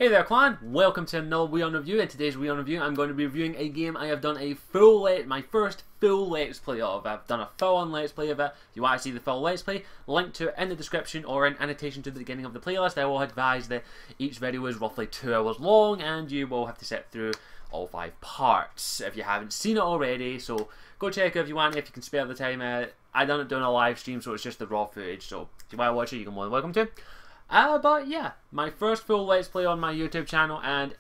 Hey there clan, welcome to another WION review. In today's WION review I'm going to be reviewing a game I have done my first full Let's Play of. I've done a full-on Let's Play of it. If you want to see the full Let's Play, link to it in the description or in annotation to the beginning of the playlist. I will advise that each video is roughly 2 hours long and you will have to sit through all 5 parts if you haven't seen it already. So go check it if you want, if you can spare the time. I done it doing a live stream, so it's just the raw footage, so if you want to watch it, you're more than welcome to. But yeah, my first full Let's Play on my YouTube channel, and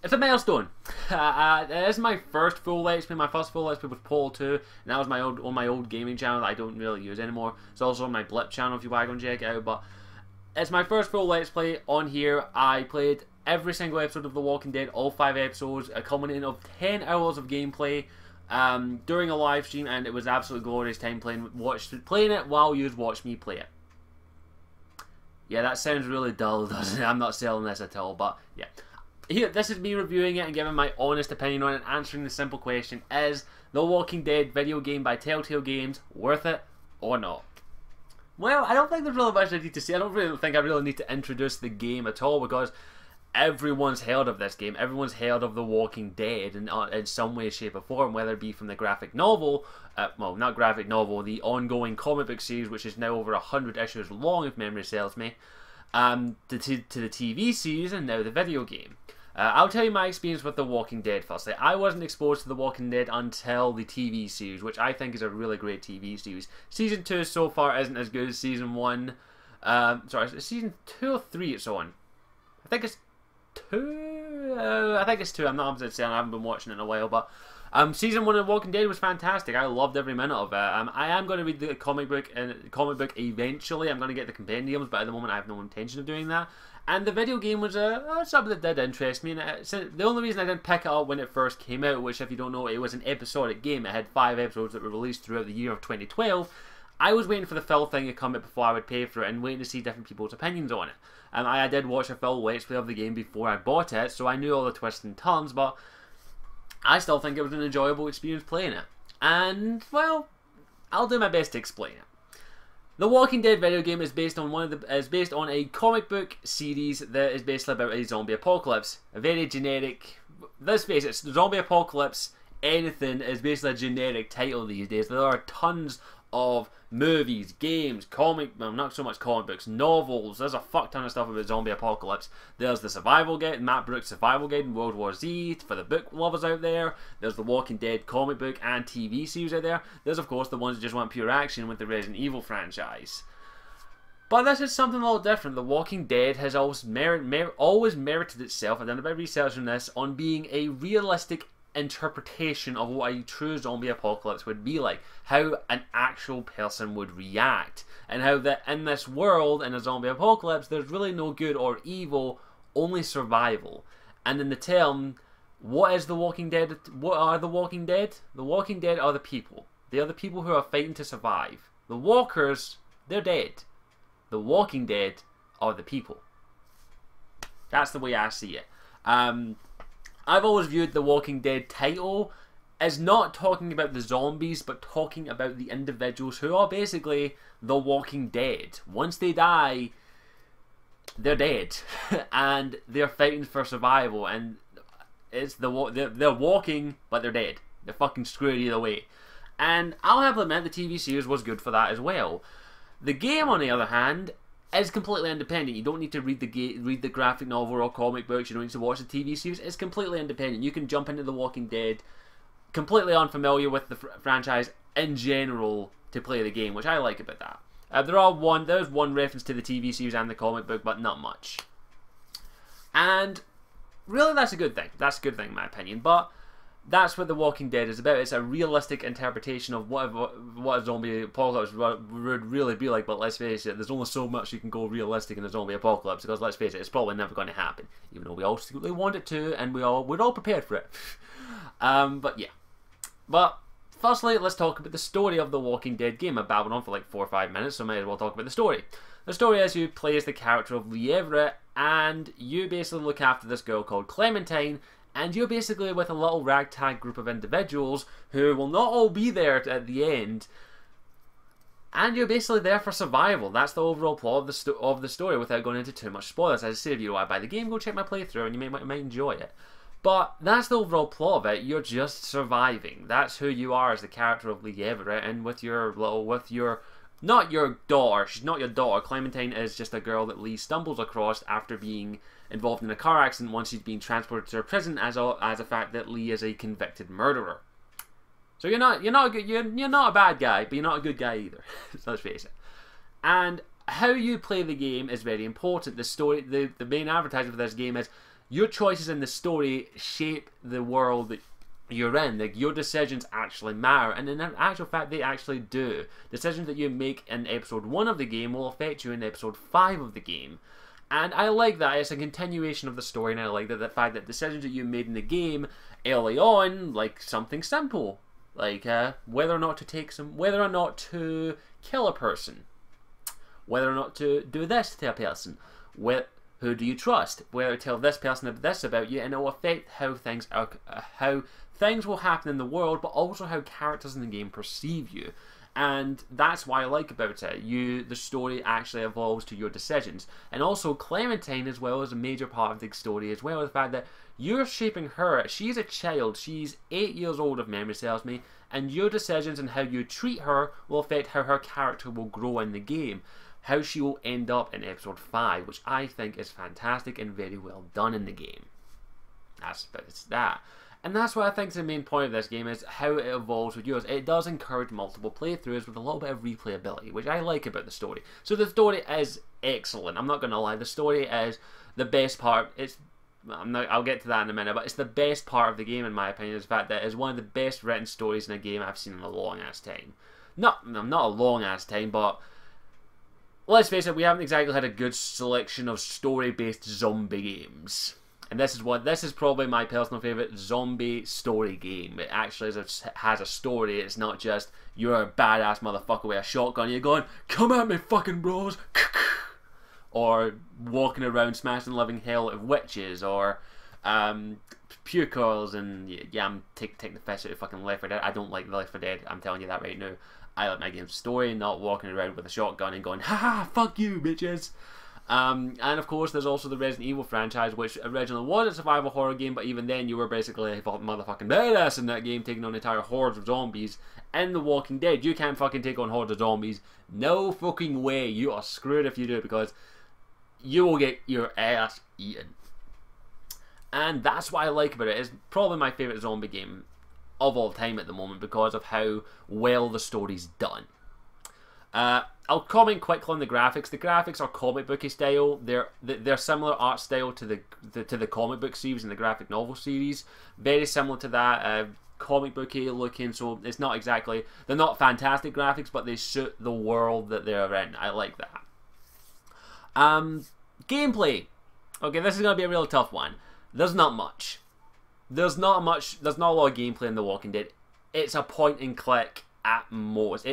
it's a milestone. It is my first full Let's Play. My first full Let's Play was Portal 2, and that was on my old gaming channel that I don't really use anymore. It's also on my Blip channel if you want to go and check it out, but it's my first full Let's Play on here. I played every single episode of The Walking Dead, all 5 episodes, a culminating of 10 hours of gameplay during a live stream, and it was absolutely glorious time playing it while you watch me play it. Yeah, that sounds really dull, doesn't it? I'm not selling this at all, but yeah. Here, this is me reviewing it and giving my honest opinion on it, and answering the simple question: is The Walking Dead video game by Telltale Games worth it or not? Well, I don't think there's really much I need to say. I don't really think I really need to introduce the game at all, because everyone's heard of this game. Everyone's heard of The Walking Dead in some way, shape or form, whether it be from the graphic novel, well, not graphic novel, the ongoing comic book series, which is now over 100 issues long, if memory serves me, to the TV series, and now the video game. I'll tell you my experience with The Walking Dead firstly. I wasn't exposed to The Walking Dead until the TV series, which I think is a really great TV series. Season 2 so far isn't as good as Season 1. Sorry, Season 2 or 3 it's on. I think it's 2? I think it's 2. I'm not 100% saying, I haven't been watching it in a while, but Season 1 of Walking Dead was fantastic. I loved every minute of it. I am going to read the comic book eventually. I'm going to get the compendiums, but at the moment I have no intention of doing that. And the video game was something that did interest me. And the only reason I didn't pick it up when it first came out, which if you don't know, it was an episodic game. It had 5 episodes that were released throughout the year of 2012. I was waiting for the full thing to come out before I would pay for it, and waiting to see different people's opinions on it. I did watch a full Let's Play of the game before I bought it, so I knew all the twists and turns, but I still think it was an enjoyable experience playing it. And, well, I'll do my best to explain it. The Walking Dead video game is based on a comic book series that is basically about a zombie apocalypse. A very generic, let's face it, zombie apocalypse, anything is basically a generic title these days. There are tons of movies, games, well, not so much comic books, novels. There's a fuck ton of stuff about zombie apocalypse. There's the survival guide, Matt Brooks' survival guide in World War Z for the book lovers out there. There's the Walking Dead comic book and TV series out there. There's of course the ones that just want pure action with the Resident Evil franchise. But this is something a little different. The Walking Dead has always merited itself, I've done a bit of research on this, on being a realistic interpretation of what a true zombie apocalypse would be like, how an actual person would react, and how that in this world, in a zombie apocalypse, there's really no good or evil, only survival. And in the term, what is The Walking Dead? What are The Walking Dead? The Walking Dead are the people. They are the people who are fighting to survive. The walkers, they're dead. The Walking Dead are the people. That's the way I see it. I've always viewed the Walking Dead title as not talking about the zombies, but talking about the individuals who are basically the Walking Dead. Once they die, they're dead, and they're fighting for survival. And it's they're walking, but they're dead. They're fucking screwed either way. And I'll have to admit, the TV series was good for that as well. The game, on the other hand, is completely independent. You don't need to read the graphic novel or comic books. You don't need to watch the TV series. It's completely independent. You can jump into The Walking Dead completely unfamiliar with the franchise in general to play the game, which I like about that. There's one reference to the TV series and the comic book, but not much. And really, that's a good thing. That's a good thing in my opinion. But that's what The Walking Dead is about. It's a realistic interpretation of what a zombie apocalypse would really be like, but let's face it, there's only so much you can go realistic in a zombie apocalypse, because let's face it, it's probably never going to happen, even though we all secretly want it to, and we're all prepared for it. But yeah. But firstly, let's talk about the story of The Walking Dead game. I've babbled on for like 4 or 5 minutes, so I might as well talk about the story. The story is you play as the character of Lee Everett, and you basically look after this girl called Clementine, and you're basically with a little ragtag group of individuals who will not all be there at the end, And you're basically there for survival. That's the overall plot of the story without going into too much spoilers. As I said, if you want to buy the game, go check my playthrough and you might enjoy it. But that's the overall plot of it. You're just surviving. That's who you are as the character of Lee Everett, and not your daughter. She's not your daughter. Clementine is just a girl that Lee stumbles across after being involved in a car accident once she's been transported to her prison as a fact that Lee is a convicted murderer. So you're not a bad guy, but you're not a good guy either. So let's face it. And how you play the game is very important. The story, the main advertisement for this game is your choices in the story shape the world that you're in. Like, your decisions actually matter, and in actual fact they actually do. Decisions that you make in episode 1 of the game will affect you in episode 5 of the game. And I like that. It's a continuation of the story, and I like that the fact that decisions that you made in the game early on, like something simple, like whether or not to kill a person, whether or not to do this to a person, who do you trust, whether to tell this person this about you, and it will affect how things will happen in the world, but also how characters in the game perceive you. And that's what I like about it. The story actually evolves to your decisions. And also Clementine as well is a major part of the story as well. The fact that you're shaping her. She's a child. She's 8 years old if memory serves me. And your decisions and how you treat her will affect how her character will grow in the game. How she will end up in episode 5, which I think is fantastic and very well done in the game. It's that. And that's what I think is the main point of this game, is how it evolves with yours. It does encourage multiple playthroughs with a little bit of replayability, which I like about the story. So the story is excellent. I'm not going to lie. The story is the best part. I'll get to that in a minute, but it's the best part of the game in my opinion. Is the fact that it's one of the best written stories in a game I've seen in a long ass time. Not a long ass time, but let's face it, we haven't exactly had a good selection of story-based zombie games. And this is probably my personal favourite zombie story game. It actually has a story. It's not just you're a badass motherfucker with a shotgun and you're going, come at me fucking bros, or walking around smashing the living hell out of witches, or pukers, and yeah, I'm taking the piss out of fucking Left 4 Dead. I don't like Left 4 Dead, I'm telling you that right now. I like my game's story, not walking around with a shotgun and going, haha, fuck you, bitches. And of course there's also the Resident Evil franchise, which originally was a survival horror game, but even then you were basically a motherfucking badass in that game, taking on entire hordes of zombies. In The Walking Dead, you can't fucking take on hordes of zombies. No fucking way. You are screwed if you do it, because you will get your ass eaten. And that's what I like about it. It's probably my favourite zombie game of all time at the moment, because of how well the story's done. I'll comment quickly on the graphics. The graphics are comic booky style. They're similar art style to the comic book series and the graphic novel series. Very similar to that. Comic booky looking. So it's not exactly, they're not fantastic graphics, but they suit the world that they're in. I like that. Gameplay. Okay, this is gonna be a real tough one. There's not much. There's not a lot of gameplay in The Walking Dead. It's a point and click at most.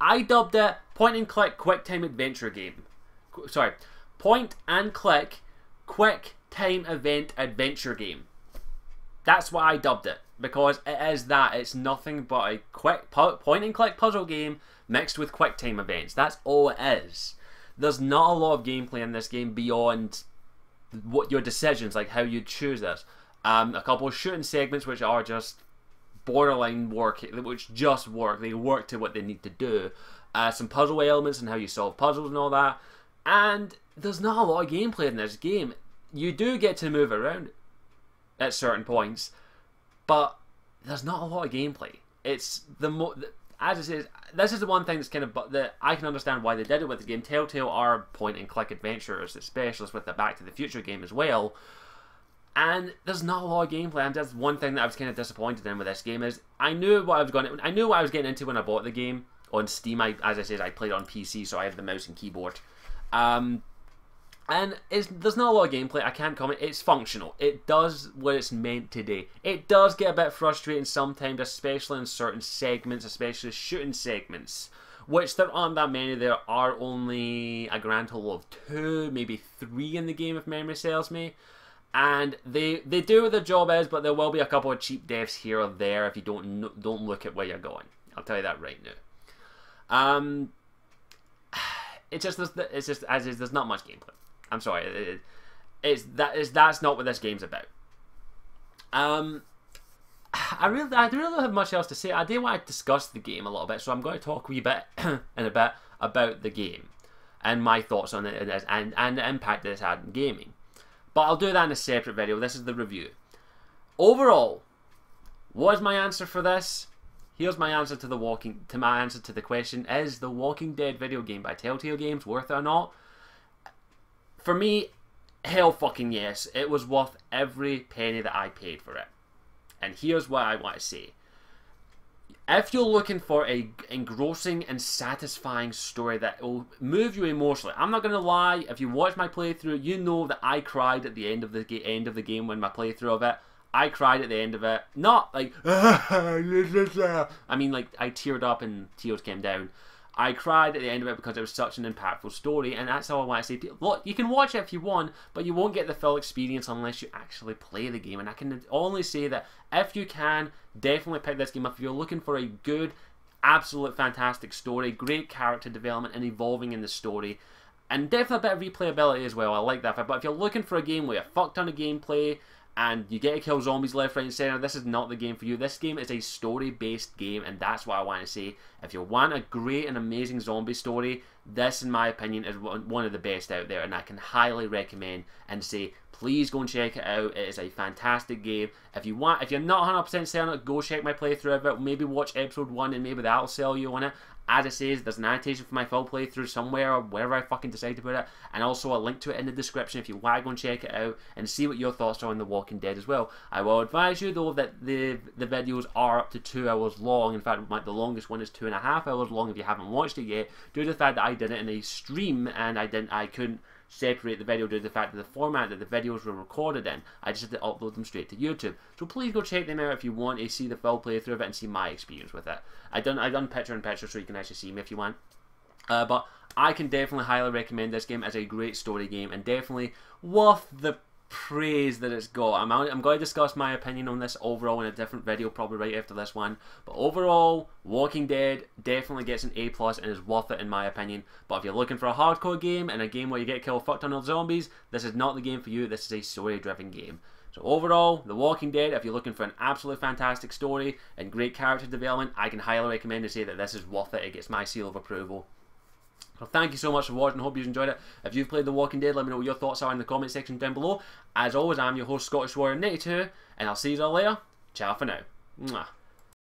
I dubbed it point and click quick time adventure game. Sorry, point and click quick time event adventure game. That's what I dubbed it, because it is that. It's nothing but a quick point and click puzzle game mixed with quick time events. That's all it is. There's not a lot of gameplay in this game beyond what your decisions, like how you choose this. A couple of shooting segments which are just borderline work, which just work. They work to what they need to do. Some puzzle elements and how you solve puzzles and all that. And there's not a lot of gameplay in this game. You do get to move around at certain points, but there's not a lot of gameplay. It's as I said, this is the one thing that's kind of that I can understand why they did it with the game. Telltale are point and click adventurers, specialists with the Back to the Future game as well. And there's not a lot of gameplay, and that's one thing that I was kind of disappointed in with this game. Is I knew what I was getting into when I bought the game on Steam. As I said, I played it on PC, so I have the mouse and keyboard. And there's not a lot of gameplay. I can't comment. It's functional. It does what it's meant to do. It does get a bit frustrating sometimes, especially in certain segments, especially shooting segments, which there aren't that many. There are only a grand total of 2, maybe 3 in the game, if memory serves me. And they do what their job is, but there will be a couple of cheap deaths here or there if you don't look at where you're going. I'll tell you that right now. as is. There's not much gameplay. I'm sorry. That's not what this game's about. I really don't have much else to say. I do want to discuss the game a little bit, so I'm going to talk a wee bit in a bit about the game and my thoughts on it and the impact that it's had in gaming. But I'll do that in a separate video. This is the review. Overall, what is my answer for this? Here's my answer to my answer to the question: is The Walking Dead video game by Telltale Games worth it or not? For me, hell fucking yes. It was worth every penny that I paid for it. And here's what I want to say. If you're looking for a engrossing and satisfying story that will move you emotionally, I'm not going to lie, if you watch my playthrough, you know that I cried at the end of the game when my playthrough of it. I cried at the end of it. Not like, I mean, like, I teared up and tears came down. I cried at the end of it because it was such an impactful story, and that's all I want to say. Look, you can watch it if you want, but you won't get the full experience unless you actually play the game. And I can only say that if you can, definitely pick this game up. If you're looking for a good, absolute fantastic story, great character development and evolving in the story, and definitely a bit of replayability as well. I like that. But if you're looking for a game with a fuck ton of gameplay, and you get to kill zombies left, right and centre, this is not the game for you. This game is a story-based game, and that's what I want to say. If you want a great and amazing zombie story, this, in my opinion, is one of the best out there, and I can highly recommend and say, please go and check it out. It is a fantastic game. If you're not 100% selling it, go check my playthrough of it. Maybe watch episode 1, and maybe that'll sell you on it. As it says, there's an annotation for my full playthrough somewhere, or wherever I fucking decide to put it, and also a link to it in the description if you want to go and check it out and see what your thoughts are on The Walking Dead as well. I will advise you though that the videos are up to 2 hours long. In fact, the longest one is 2.5 hours long if you haven't watched it yet, due to the fact that I did it in a stream and I couldn't separate the video due to the fact that the format that the videos were recorded in. I just had to upload them straight to YouTube. So please go check them out if you want to see the full playthrough of it and see my experience with it. I done picture in picture so you can actually see me if you want. But I can definitely highly recommend this game as a great story game and definitely worth the praise that it's got. I'm going to discuss my opinion on this overall in a different video probably right after this one, but overall Walking Dead definitely gets an A+ and is worth it in my opinion. But if you're looking for a hardcore game and a game where you get killed a fuck ton of zombies, this is not the game for you. This is a story driven game. So overall, The Walking Dead, if you're looking for an absolutely fantastic story and great character development, I can highly recommend to say that this is worth it. It gets my seal of approval. So thank you so much for watching. Hope you enjoyed it. If you've played The Walking Dead, let me know what your thoughts are in the comment section down below. As always, I'm your host, Scottish Warrior 92, and I'll see you all later. Ciao for now. Mwah.